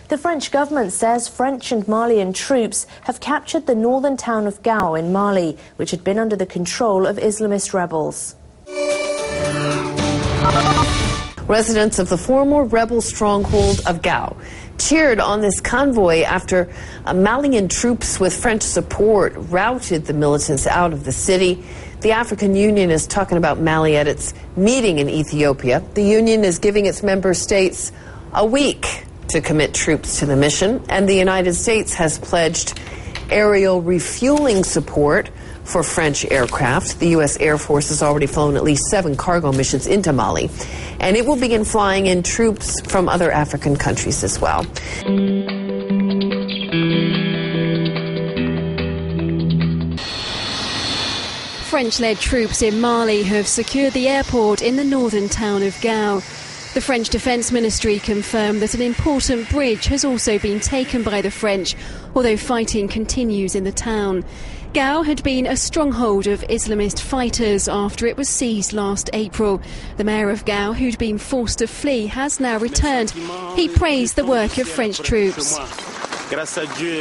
The French government says French and Malian troops have captured the northern town of Gao in Mali, which had been under the control of Islamist rebels. Residents of the former rebel stronghold of Gao cheered on this convoy after Malian troops with French support routed the militants out of the city. The African Union is talking about Mali at its meeting in Ethiopia. The Union is giving its member states a week to commit troops to the mission, and the United States has pledged aerial refueling support for French aircraft. The U.S. Air Force has already flown at least 7 cargo missions into Mali, and it will begin flying in troops from other African countries as well. French-led troops in Mali have secured the airport in the northern town of Gao. The French Defence Ministry confirmed that an important bridge has also been taken by the French, although fighting continues in the town. Gao had been a stronghold of Islamist fighters after it was seized last April. The mayor of Gao, who'd been forced to flee, has now returned. He praised the work of French troops.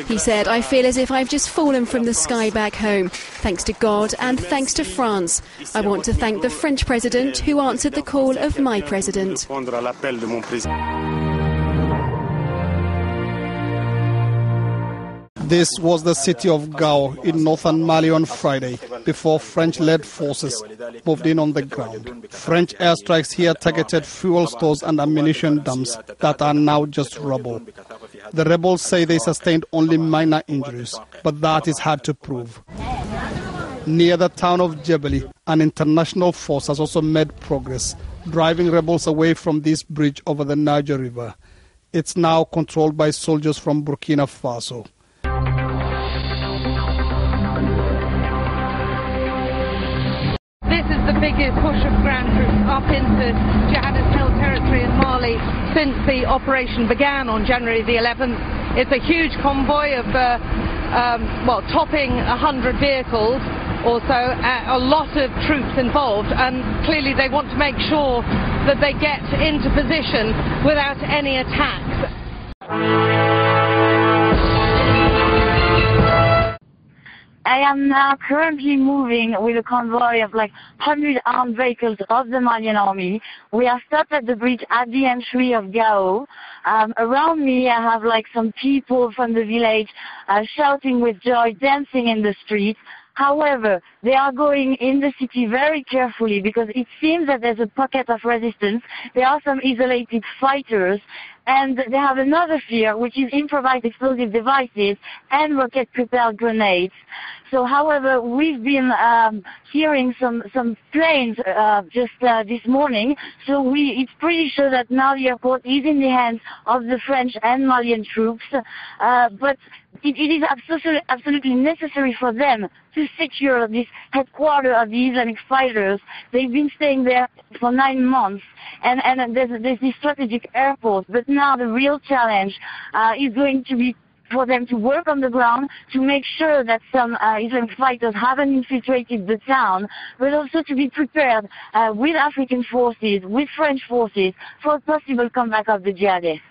He said, "I feel as if I've just fallen from the sky back home. Thanks to God and thanks to France. I want to thank the French president who answered the call of my president." This was the city of Gao in northern Mali on Friday, before French-led forces moved in on the ground. French airstrikes here targeted fuel stores and ammunition dumps that are now just rubble. The rebels say they sustained only minor injuries, but that is hard to prove. Near the town of Djebeli, an international force has also made progress, driving rebels away from this bridge over the Niger River. It's now controlled by soldiers from Burkina Faso. This is the biggest push of ground troops up into jihadist-held territory in Mali since the operation began on January the 11th. It's a huge convoy of, topping 100 vehicles or so, a lot of troops involved, and clearly they want to make sure that they get into position without any attacks. I am now currently moving with a convoy of 100 armed vehicles of the Malian army. We are stopped at the bridge at the entry of Gao. Around me I have some people from the village shouting with joy, dancing in the streets. However, they are going in the city very carefully because it seems that there's a pocket of resistance. There are some isolated fighters, and they have another fear, which is improvised explosive devices and rocket-propelled grenades. So, however, we've been hearing some planes just this morning, so it's pretty sure that now the airport is in the hands of the French and Malian troops, but it is absolutely necessary for them to secure this headquarters of the Islamic fighters. They've been staying there for 9 months, and there's this strategic airport, but now the real challenge is going to be for them to work on the ground to make sure that some Islamic fighters haven't infiltrated the town, but also to be prepared with African forces, with French forces, for a possible comeback of the jihadists.